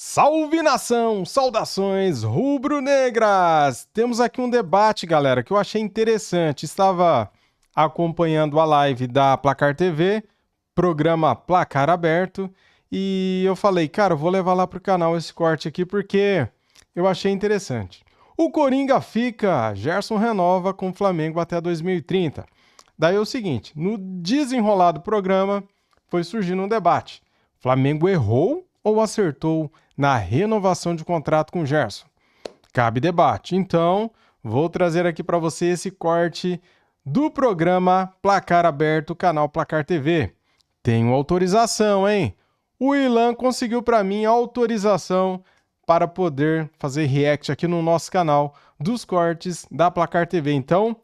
Salve nação! Saudações rubro-negras! Temos aqui um debate, galera, que eu achei interessante. Estava acompanhando a live da Placar TV, programa Placar Aberto, e eu falei, cara, eu vou levar lá pro canal esse corte aqui porque eu achei interessante. O Coringa fica, Gerson renova com o Flamengo até 2030. Daí é o seguinte, no desenrolar do programa foi surgindo um debate. Flamengo errou ou acertou na renovação de contrato com o Gerson? Cabe debate. Então, vou trazer aqui para você esse corte do programa Placar Aberto, canal Placar TV. Tenho autorização, hein? O Ilan conseguiu para mim a autorização para poder fazer react aqui no nosso canal dos cortes da Placar TV. Então,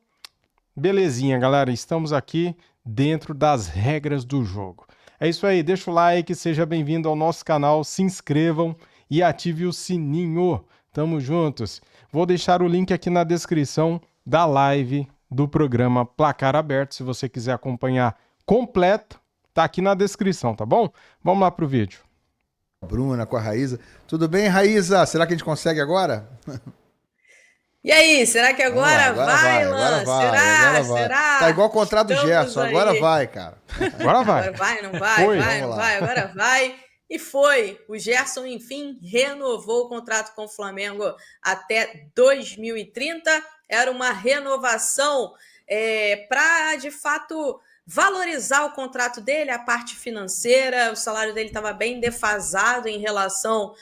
belezinha, galera. Estamos aqui dentro das regras do jogo. É isso aí, deixa o like, seja bem-vindo ao nosso canal, se inscrevam e ative o sininho. Tamo juntos. Vou deixar o link aqui na descrição da live do programa Placar Aberto, se você quiser acompanhar completo, tá aqui na descrição, tá bom? Vamos lá pro vídeo. Bruna com a Raíza. Tudo bem, Raíza? Será que a gente consegue agora? E aí, será que agora vai, Lan? Será? Tá igual o contrato do Gerson, aí. agora vai, cara. Agora vai. Agora vai, não vai, Foi. agora vai. E foi. O Gerson, enfim, renovou o contrato com o Flamengo até 2030. Era uma renovação para, de fato, valorizar o contrato dele, a parte financeira. O salário dele estava bem defasado em relação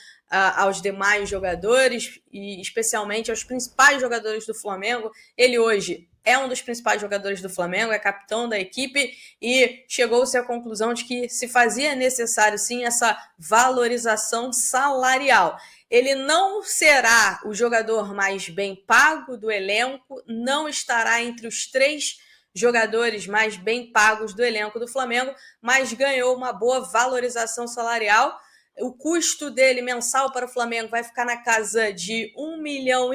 aos demais jogadores e especialmente aos principais jogadores do Flamengo. Ele hoje é um dos principais jogadores do Flamengo, é capitão da equipe e chegou-se à conclusão de que se fazia necessário sim essa valorização salarial. Ele não será o jogador mais bem pago do elenco, não estará entre os 3 jogadores mais bem pagos do elenco do Flamengo, mas ganhou uma boa valorização salarial. O custo dele mensal para o Flamengo vai ficar na casa de 1,5 milhão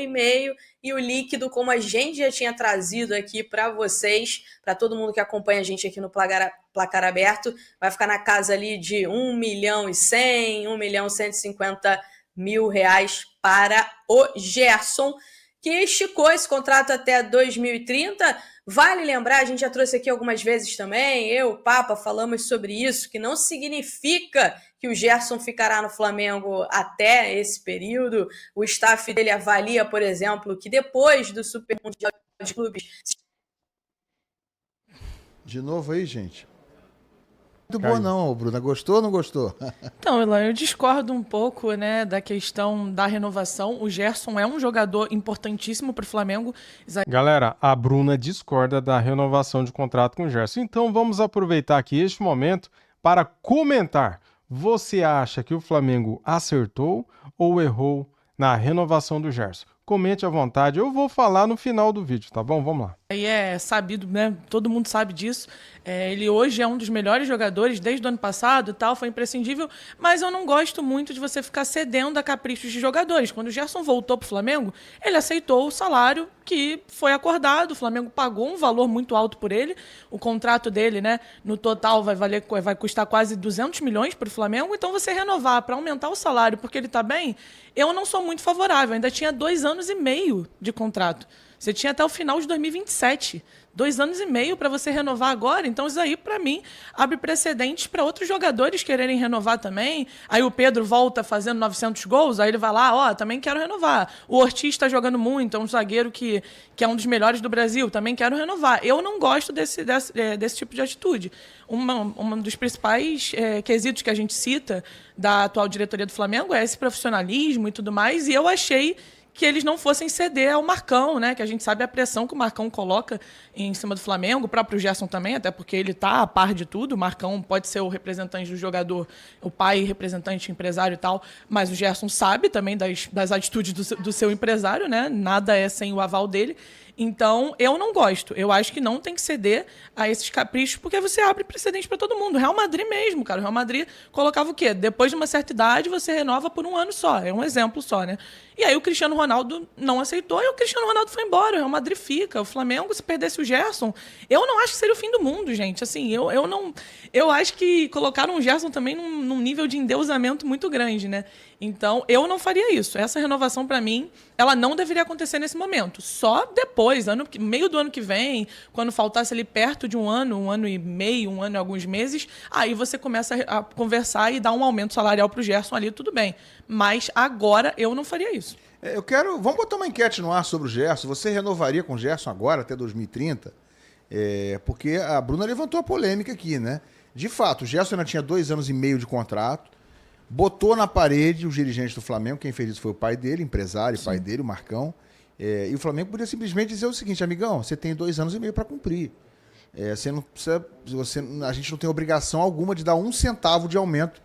e o líquido, como a gente já tinha trazido aqui para vocês, para todo mundo que acompanha a gente aqui no Placar Aberto, vai ficar na casa ali de 1.100.000, 1.150.000 reais para o Gerson, que esticou esse contrato até 2030. Vale lembrar, a gente já trouxe aqui algumas vezes também, eu, o Papa, falamos sobre isso, que não significa que o Gerson ficará no Flamengo até esse período. O staff dele avalia, por exemplo, que depois do Super Mundial de Clubes... De novo aí, gente. Muito boa não, Bruna. Gostou ou não gostou? Então, Ilan, eu discordo um pouco, né, da questão da renovação. O Gerson é um jogador importantíssimo para o Flamengo. Galera, a Bruna discorda da renovação de contrato com o Gerson. Então vamos aproveitar aqui este momento para comentar. Você acha que o Flamengo acertou ou errou na renovação do Gerson? Comente à vontade, eu vou falar no final do vídeo, tá bom? Vamos lá. Aí é sabido, né? Todo mundo sabe disso. Ele hoje é um dos melhores jogadores desde o ano passado e tal, foi imprescindível, mas eu não gosto muito de você ficar cedendo a caprichos de jogadores. Quando o Gerson voltou para o Flamengo, ele aceitou o salário que foi acordado, o Flamengo pagou um valor muito alto por ele, o contrato dele, né, no total vai custar quase 200 milhões para o Flamengo, então você renovar para aumentar o salário porque ele está bem, eu não sou muito favorável, ainda tinha 2 anos e meio de contrato. Você tinha até o final de 2027. 2 anos e meio para você renovar agora. Então, isso aí, para mim, abre precedentes para outros jogadores quererem renovar também. Aí o Pedro volta fazendo 900 gols, aí ele vai lá, também quero renovar. O Ortiz está jogando muito, é um zagueiro que é um dos melhores do Brasil, também quero renovar. Eu não gosto desse tipo de atitude. Um dos principais quesitos que a gente cita da atual diretoria do Flamengo é esse profissionalismo e tudo mais, e eu achei que eles não fossem ceder ao Marcão, né? Que a gente sabe a pressão que o Marcão coloca em cima do Flamengo, o próprio Gerson também, até porque ele está a par de tudo. O Marcão pode ser o representante do jogador, o pai representante, empresário e tal, mas o Gerson sabe também das atitudes do seu empresário, né? Nada é sem o aval dele. Então, eu não gosto. Eu acho que não tem que ceder a esses caprichos, porque você abre precedente para todo mundo. O Real Madrid mesmo, cara. O Real Madrid colocava o quê? Depois de uma certa idade, você renova por 1 ano só. É um exemplo só, né? E aí o Cristiano Ronaldo não aceitou e o Cristiano Ronaldo foi embora. O Real Madrid fica. O Flamengo, se perdesse o Gerson, eu não acho que seria o fim do mundo, gente. Assim, eu acho que colocaram o Gerson também num nível de endeusamento muito grande, né? Então, eu não faria isso. Essa renovação, para mim, ela não deveria acontecer nesse momento. Só depois, meio do ano que vem, quando faltasse ali perto de um ano e meio, um ano e alguns meses, aí você começa a conversar e dar um aumento salarial pro Gerson ali, tudo bem. Mas agora eu não faria isso. Vamos botar uma enquete no ar sobre o Gerson. Você renovaria com o Gerson agora, até 2030? Porque a Bruna levantou a polêmica aqui, né? De fato, o Gerson ainda tinha 2 anos e meio de contrato, botou na parede os dirigentes do Flamengo, quem fez isso foi o pai dele, empresário, pai dele, o Marcão. E o Flamengo podia simplesmente dizer o seguinte: amigão, você tem 2 anos e meio para cumprir. Você não precisa, a gente não tem obrigação alguma de dar 1 centavo de aumento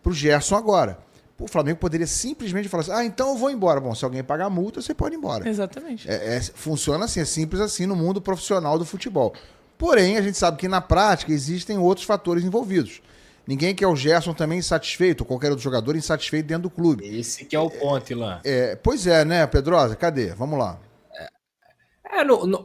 para o Gerson agora. O Flamengo poderia simplesmente falar assim: então eu vou embora. Bom, se alguém pagar a multa, você pode ir embora. Exatamente. Funciona assim, é simples assim no mundo profissional do futebol. Porém, a gente sabe que na prática existem outros fatores envolvidos. Ninguém quer o Gerson também insatisfeito, ou qualquer outro jogador insatisfeito dentro do clube. Esse que é o ponto, Ilan. Pois é, né, Pedrosa? Cadê? Vamos lá.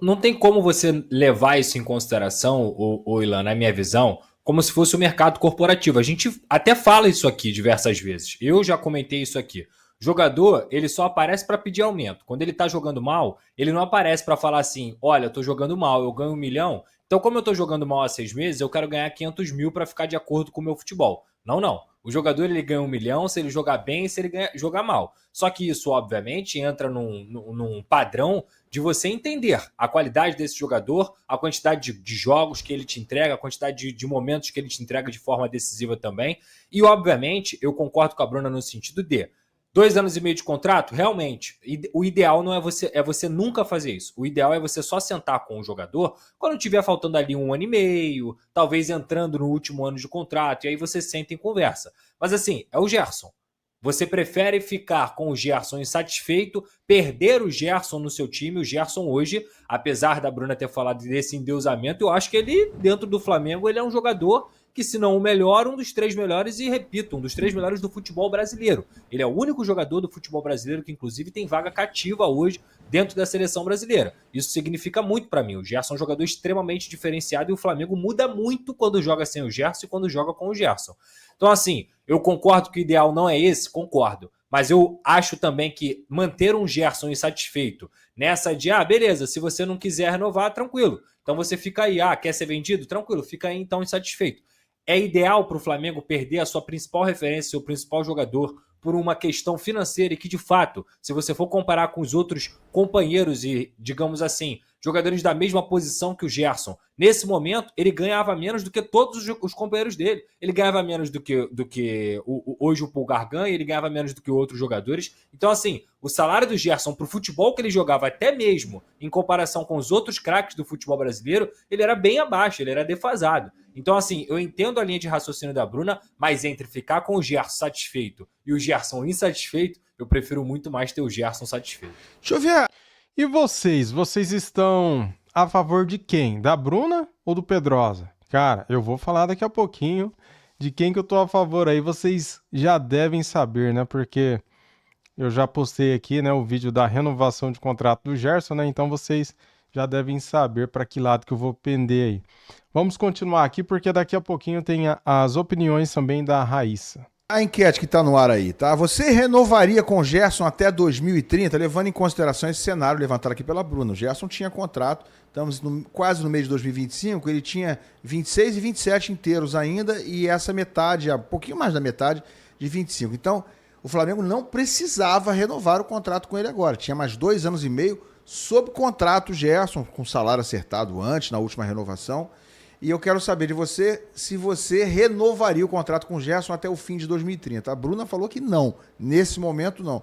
Não tem como você levar isso em consideração, o Ilan, na minha visão, como se fosse o mercado corporativo. A gente até fala isso aqui diversas vezes. Eu já comentei isso aqui. Jogador, ele só aparece para pedir aumento. Quando ele tá jogando mal, ele não aparece para falar assim: olha, eu tô jogando mal, eu ganho 1 milhão, então como eu tô jogando mal há 6 meses, eu quero ganhar 500 mil para ficar de acordo com o meu futebol. Não. O jogador, ele ganha 1 milhão se ele jogar bem e se ele jogar mal. Só que isso, obviamente, entra num padrão de você entender a qualidade desse jogador, a quantidade de jogos que ele te entrega, a quantidade de momentos que ele te entrega de forma decisiva também. E, obviamente, eu concordo com a Bruna no sentido de 2 anos e meio de contrato, realmente, o ideal não é você nunca fazer isso. O ideal é você só sentar com o jogador quando tiver faltando ali 1 ano e meio, talvez entrando no último ano de contrato, e aí você senta em conversa. Mas assim, é o Gerson. Você prefere ficar com o Gerson insatisfeito, perder o Gerson no seu time. O Gerson hoje, apesar da Bruna ter falado desse endeusamento, eu acho que ele, dentro do Flamengo, ele é um jogador que, se não o melhor, um dos 3 melhores, e repito, um dos 3 melhores do futebol brasileiro. Ele é o único jogador do futebol brasileiro que, inclusive, tem vaga cativa hoje dentro da seleção brasileira. Isso significa muito para mim. O Gerson é um jogador extremamente diferenciado e o Flamengo muda muito quando joga sem o Gerson e quando joga com o Gerson. Então, assim, eu concordo que o ideal não é esse, concordo. Mas eu acho também que manter um Gerson insatisfeito nessa de, beleza, se você não quiser renovar, tranquilo. Então você fica aí, quer ser vendido? Tranquilo, fica aí então insatisfeito. É ideal para o Flamengo perder a sua principal referência, seu principal jogador, por uma questão financeira e que, de fato, se você for comparar com os outros companheiros e, digamos assim, jogadores da mesma posição que o Gerson, nesse momento, ele ganhava menos do que todos os companheiros dele. Ele ganhava menos do que hoje o Pulgar ganha, ele ganhava menos do que outros jogadores. Então, assim, o salário do Gerson para o futebol que ele jogava, até mesmo em comparação com os outros craques do futebol brasileiro, ele era bem abaixo, ele era defasado. Então, assim, eu entendo a linha de raciocínio da Bruna, mas entre ficar com o Gerson satisfeito e o Gerson insatisfeito, eu prefiro muito mais ter o Gerson satisfeito. Deixa eu ver. E vocês estão a favor de quem? Da Bruna ou do Pedrosa? Cara, eu vou falar daqui a pouquinho de quem que eu tô a favor aí, vocês já devem saber, né? Porque eu já postei aqui, né, o vídeo da renovação de contrato do Gerson, né? Então vocês já devem saber para que lado que eu vou pender aí. Vamos continuar aqui, porque daqui a pouquinho tem as opiniões também da Raíssa. A enquete que está no ar aí, tá? Você renovaria com o Gerson até 2030, levando em consideração esse cenário levantado aqui pela Bruna. O Gerson tinha contrato, estamos quase no mês de 2025, ele tinha 26 e 27 inteiros ainda, e essa metade, um pouquinho mais da metade, de 25. Então, o Flamengo não precisava renovar o contrato com ele agora. Tinha mais 2 anos e meio sob contrato o Gerson, com salário acertado antes, na última renovação. E eu quero saber de você se você renovaria o contrato com o Gerson até o fim de 2030. A Bruna falou que não. Nesse momento, não.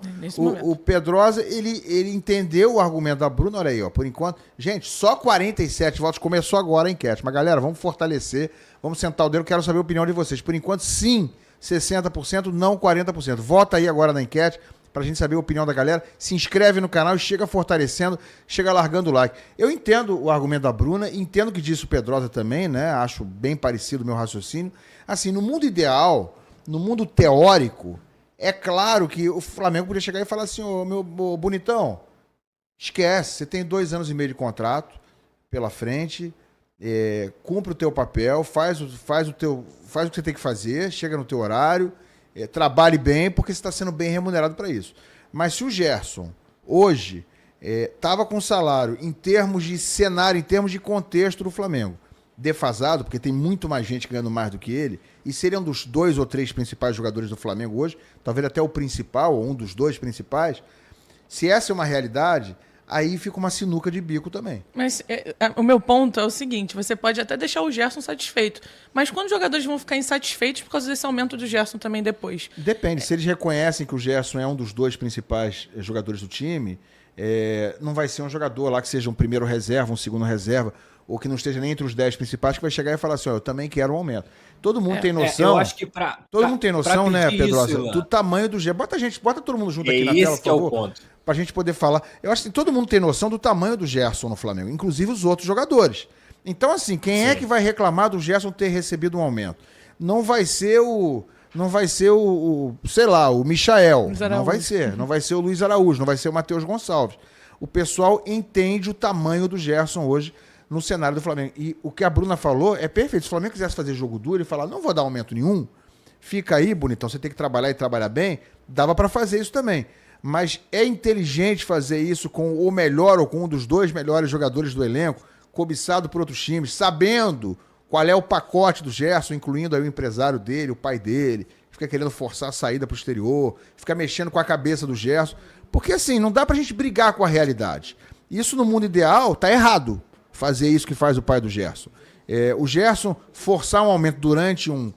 O Pedrosa, ele entendeu o argumento da Bruna. Olha aí, ó, por enquanto. Gente, só 47 votos. Começou agora a enquete. Mas, galera, vamos fortalecer. Vamos sentar o dedo. Quero saber a opinião de vocês. Por enquanto, sim, 60%, não 40%. Vota aí agora na enquete, pra gente saber a opinião da galera. Se inscreve no canal e chega fortalecendo, chega largando o like. Eu entendo o argumento da Bruna, entendo o que disse o Pedrosa também, né? Acho bem parecido o meu raciocínio. Assim, no mundo ideal, no mundo teórico, é claro que o Flamengo podia chegar e falar assim: ô meu bonitão, esquece, você tem 2 anos e meio de contrato pela frente, cumpre o teu papel, faz o que você tem que fazer, chega no teu horário trabalhe bem, porque você está sendo bem remunerado para isso. Mas se o Gerson, hoje, estava com salário, em termos de cenário, em termos de contexto do Flamengo, defasado, porque tem muito mais gente ganhando mais do que ele, e seria um dos 2 ou 3 principais jogadores do Flamengo hoje, talvez até o principal, ou um dos 2 principais, se essa é uma realidade, aí fica uma sinuca de bico também. Mas o meu ponto é o seguinte, você pode até deixar o Gerson satisfeito, mas quando os jogadores vão ficar insatisfeitos por causa desse aumento do Gerson também depois? Depende, se eles reconhecem que o Gerson é um dos 2 principais jogadores do time, não vai ser um jogador lá que seja um primeiro reserva, um segundo reserva, ou que não esteja nem entre os 10 principais, que vai chegar e falar assim, eu também quero um aumento. Todo mundo tem noção. Eu acho que todo mundo tem noção, né, Pedrosa, isso, do tamanho do Gerson. Bota todo mundo junto aqui na esse tela, por que é o favor, ponto. pra gente poder falar. Eu acho que todo mundo tem noção do tamanho do Gerson no Flamengo, inclusive os outros jogadores. Então, assim, quem é que vai reclamar do Gerson ter recebido um aumento? Não vai ser o sei lá, o Michael. Não vai ser. Não vai ser o Luiz Araújo, não vai ser o Matheus Gonçalves. O pessoal entende o tamanho do Gerson hoje no cenário do Flamengo. E o que a Bruna falou é perfeito. Se o Flamengo quisesse fazer jogo duro e falar, não vou dar aumento nenhum, fica aí, bonitão, você tem que trabalhar e trabalhar bem, dava para fazer isso também. Mas é inteligente fazer isso com o melhor ou com um dos 2 melhores jogadores do elenco, cobiçado por outros times, sabendo qual é o pacote do Gerson, incluindo aí o empresário dele, o pai dele, fica querendo forçar a saída pro exterior, fica mexendo com a cabeça do Gerson. Porque assim, não dá pra gente brigar com a realidade. Isso no mundo ideal tá errado, fazer isso que faz o pai do Gerson. O Gerson forçar um aumento durante um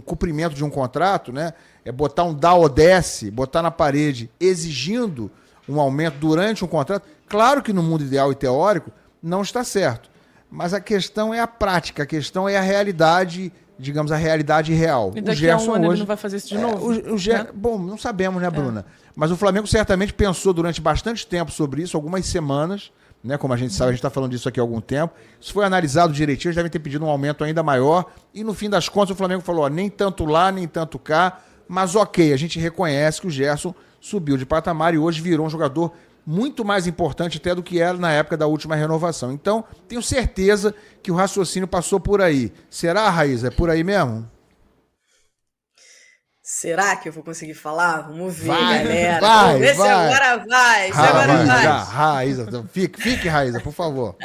cumprimento de um contrato, né? Botar um dá ou desce, botar na parede, exigindo um aumento durante um contrato. Claro que no mundo ideal e teórico não está certo. Mas a questão é a prática, a questão é a realidade, digamos, a realidade real. E daqui o Gerson a um ano hoje, ele não vai fazer isso de novo? né? Bom, não sabemos, né, Bruna? Mas o Flamengo certamente pensou durante bastante tempo sobre isso, algumas semanas, né? Como a gente sabe, a gente está falando disso aqui há algum tempo. Isso foi analisado direitinho, eles devem ter pedido um aumento ainda maior. E no fim das contas o Flamengo falou, nem tanto lá, nem tanto cá. Mas ok, a gente reconhece que o Gerson subiu de patamar e hoje virou um jogador muito mais importante até do que era na época da última renovação. Então, tenho certeza que o raciocínio passou por aí. Será, Raíza? É por aí mesmo? Será que eu vou conseguir falar? Vamos ver, Vai, galera. vai, Vamos ver se vai. agora vai. Se agora vai. Raíza, fique, Raíza, por favor.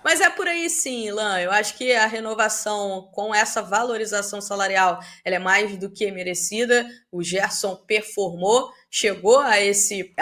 Mas é por aí sim, Ilan. Eu acho que a renovação com essa valorização salarial ela é mais do que merecida. O Gerson performou, chegou a esse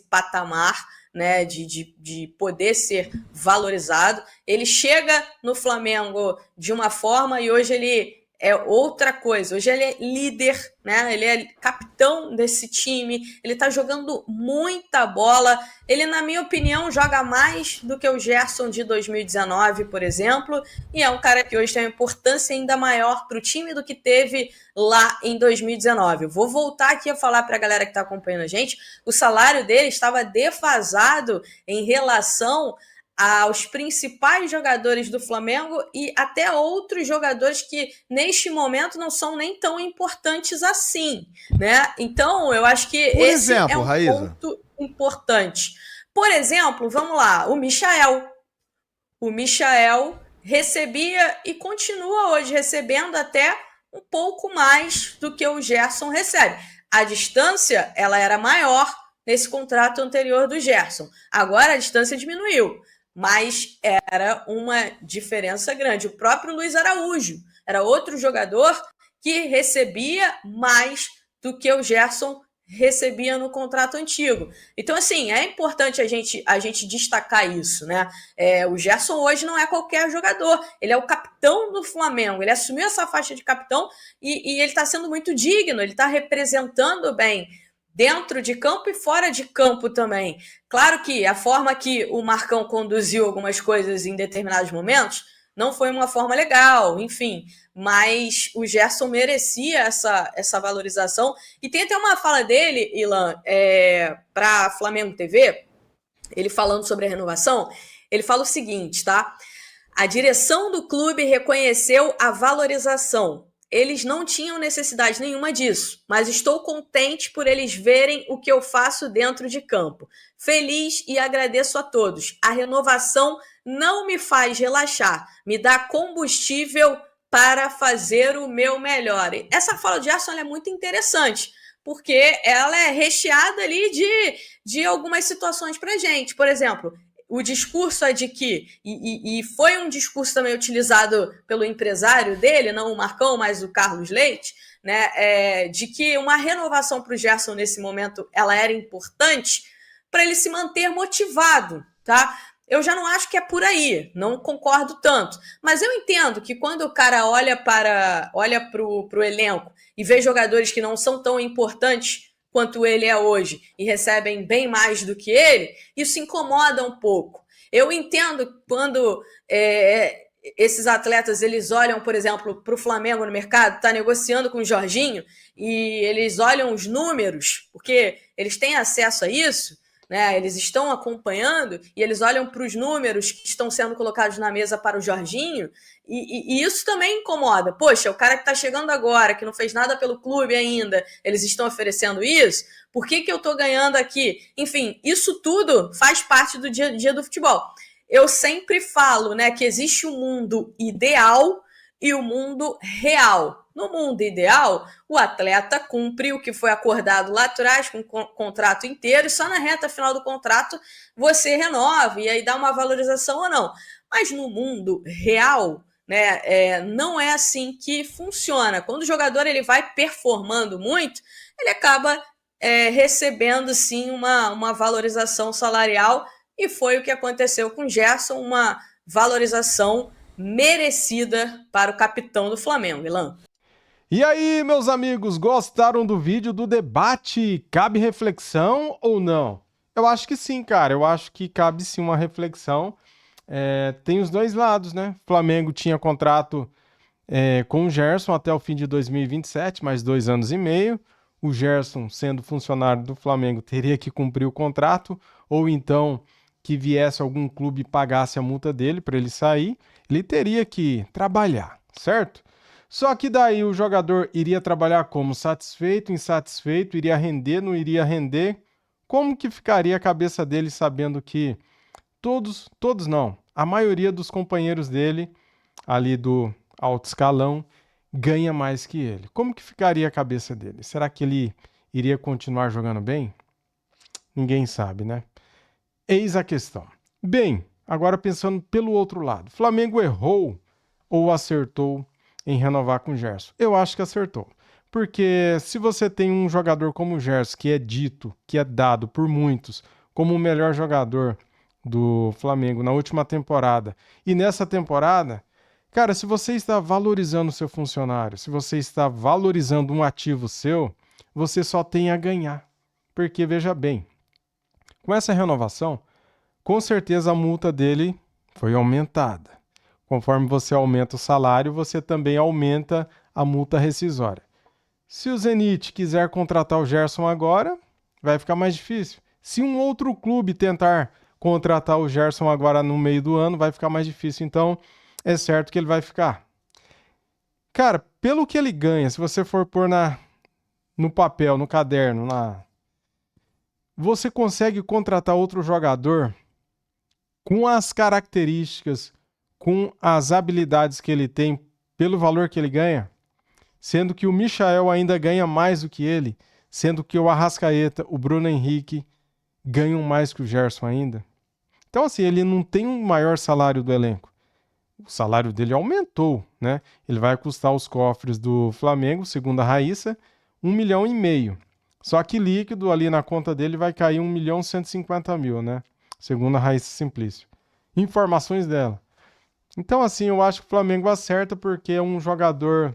patamar, né, de poder ser valorizado. Ele chega no Flamengo de uma forma e hoje ele é outra coisa. Hoje ele é líder, né? Ele é capitão desse time, ele tá jogando muita bola. Ele, na minha opinião, joga mais do que o Gerson de 2019, por exemplo, e é um cara que hoje tem uma importância ainda maior para o time do que teve lá em 2019. Eu vou voltar aqui a falar para a galera que está acompanhando a gente, o salário dele estava defasado em relação aos principais jogadores do Flamengo e até outros jogadores que neste momento não são nem tão importantes assim, né? Então, eu acho que Por esse exemplo, é um Raíza, ponto importante. Por exemplo, vamos lá, o Michael. O Michael recebia e continua hoje recebendo até um pouco mais do que o Gerson recebe. A distância, ela era maior nesse contrato anterior do Gerson. Agora a distância diminuiu, mas era uma diferença grande. O próprio Luiz Araújo era outro jogador que recebia mais do que o Gerson recebia no contrato antigo. Então, assim, é importante a gente destacar isso, né? O Gerson hoje não é qualquer jogador, ele é o capitão do Flamengo, ele assumiu essa faixa de capitão e ele está sendo muito digno, ele está representando bem dentro de campo e fora de campo também. Claro que a forma que o Marcão conduziu algumas coisas em determinados momentos não foi uma forma legal, enfim, mas o Gerson merecia essa valorização. E tem até uma fala dele, Ilan, para Flamengo TV, ele falando sobre a renovação, ele fala o seguinte, tá? A direção do clube reconheceu a valorização. Eles não tinham necessidade nenhuma disso, mas estou contente por eles verem o que eu faço dentro de campo. Feliz e agradeço a todos. A renovação não me faz relaxar, me dá combustível para fazer o meu melhor. Essa fala de Gerson é muito interessante, porque ela é recheada ali de algumas situações para gente. Por exemplo, o discurso é de que, e foi um discurso também utilizado pelo empresário dele, não o Marcão, mas o Carlos Leite, né, de que uma renovação para o Gerson nesse momento ela era importante para ele se manter motivado, tá? Eu já não acho que é por aí, não concordo tanto. Mas eu entendo que quando o cara olha para o elenco e vê jogadores que não são tão importantes quanto ele é hoje e recebem bem mais do que ele, isso incomoda um pouco. Eu entendo quando esses atletas eles olham, por exemplo, para o Flamengo no mercado, está negociando com o Jorginho, e eles olham os números, porque eles têm acesso a isso, né? Eles estão acompanhando e eles olham para os números que estão sendo colocados na mesa para o Jorginho, e isso também incomoda. Poxa, o cara que está chegando agora, que não fez nada pelo clube ainda, eles estão oferecendo isso, por que eu estou ganhando aqui? Enfim, isso tudo faz parte do dia a dia do futebol. Eu sempre falo, né, que existe um mundo ideal e o mundo real. No mundo ideal, o atleta cumpre o que foi acordado lá atrás com o contrato inteiro, e só na reta final do contrato você renova e aí dá uma valorização ou não. Mas no mundo real, né, não é assim que funciona. Quando o jogador ele vai performando muito, ele acaba recebendo sim uma valorização salarial, e foi o que aconteceu com o Gerson, uma valorização merecida para o capitão do Flamengo, Ilan. E aí, meus amigos, gostaram do vídeo do debate? Cabe reflexão ou não? Eu acho que sim, cara. Eu acho que cabe sim uma reflexão. Tem os dois lados, né? O Flamengo tinha contrato com o Gerson até o fim de 2027, mais 2 anos e meio. O Gerson, sendo funcionário do Flamengo, teria que cumprir o contrato, ou então que viesse algum clube e pagasse a multa dele para ele sair. Ele teria que trabalhar, certo? Só que daí o jogador iria trabalhar como? Satisfeito, insatisfeito, iria render, não iria render? Como que ficaria a cabeça dele sabendo que todos não, a maioria dos companheiros dele, ali do alto escalão, ganha mais que ele? Como que ficaria a cabeça dele? Será que ele iria continuar jogando bem? Ninguém sabe, né? Eis a questão. Bem, agora pensando pelo outro lado, Flamengo errou ou acertou em renovar com o Gerson? Eu acho que acertou. Porque se você tem um jogador como o Gerson, que é dito, que é dado por muitos como o melhor jogador do Flamengo na última temporada, e nessa temporada, cara, se você está valorizando o seu funcionário, se você está valorizando um ativo seu, você só tem a ganhar. Porque, veja bem, com essa renovação, com certeza a multa dele foi aumentada. Conforme você aumenta o salário, você também aumenta a multa rescisória. Se o Zenit quiser contratar o Gerson agora, vai ficar mais difícil. Se um outro clube tentar contratar o Gerson agora no meio do ano, vai ficar mais difícil. Então, é certo que ele vai ficar. Cara, pelo que ele ganha, se você for pôr no papel, no caderno, você consegue contratar outro jogador com as características, com as habilidades que ele tem, pelo valor que ele ganha, sendo que o Michael ainda ganha mais do que ele, sendo que o Arrascaeta, o Bruno Henrique ganham mais que o Gerson ainda. Então, assim, ele não tem um maior salário do elenco. O salário dele aumentou, né? Ele vai custar os cofres do Flamengo, segundo a Raíssa, 1,5 milhão. Só que líquido ali na conta dele vai cair 1.150.000, né? Segundo a Raíssa Simplício. Informações dela. Então, assim, eu acho que o Flamengo acerta porque é um jogador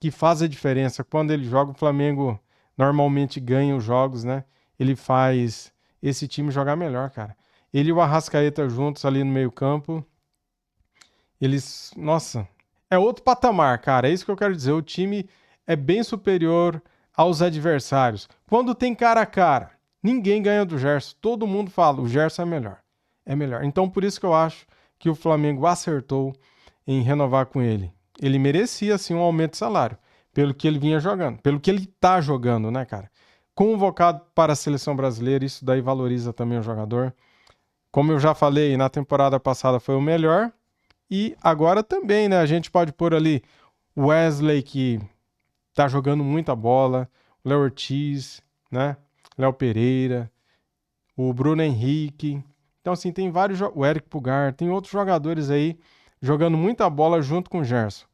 que faz a diferença. Quando ele joga, o Flamengo normalmente ganha os jogos, né? Ele faz esse time jogar melhor, cara. Ele e o Arrascaeta juntos ali no meio-campo, eles... Nossa, é outro patamar, cara. É isso que eu quero dizer. O time é bem superior aos adversários. Quando tem cara a cara, ninguém ganha do Gerson. Todo mundo fala, o Gerson é melhor. É melhor. Então, por isso que eu acho que o Flamengo acertou em renovar com ele. Ele merecia, sim, um aumento de salário, pelo que ele vinha jogando, pelo que ele tá jogando, né, cara? Convocado para a seleção brasileira, isso daí valoriza também o jogador. Como eu já falei, na temporada passada foi o melhor, e agora também, né? A gente pode pôr ali O Wesley, que tá jogando muita bola. O Léo Ortiz, né? Léo Pereira. O Bruno Henrique. Então, assim, tem vários... O Eric Pulgar. Tem outros jogadores aí jogando muita bola junto com o Gerson.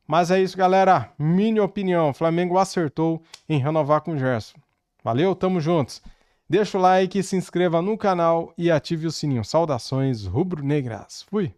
Mas é isso, galera. Minha opinião. O Flamengo acertou em renovar com o Gerson. Valeu, tamo juntos. Deixa o like, se inscreva no canal e ative o sininho. Saudações rubro-negras. Fui!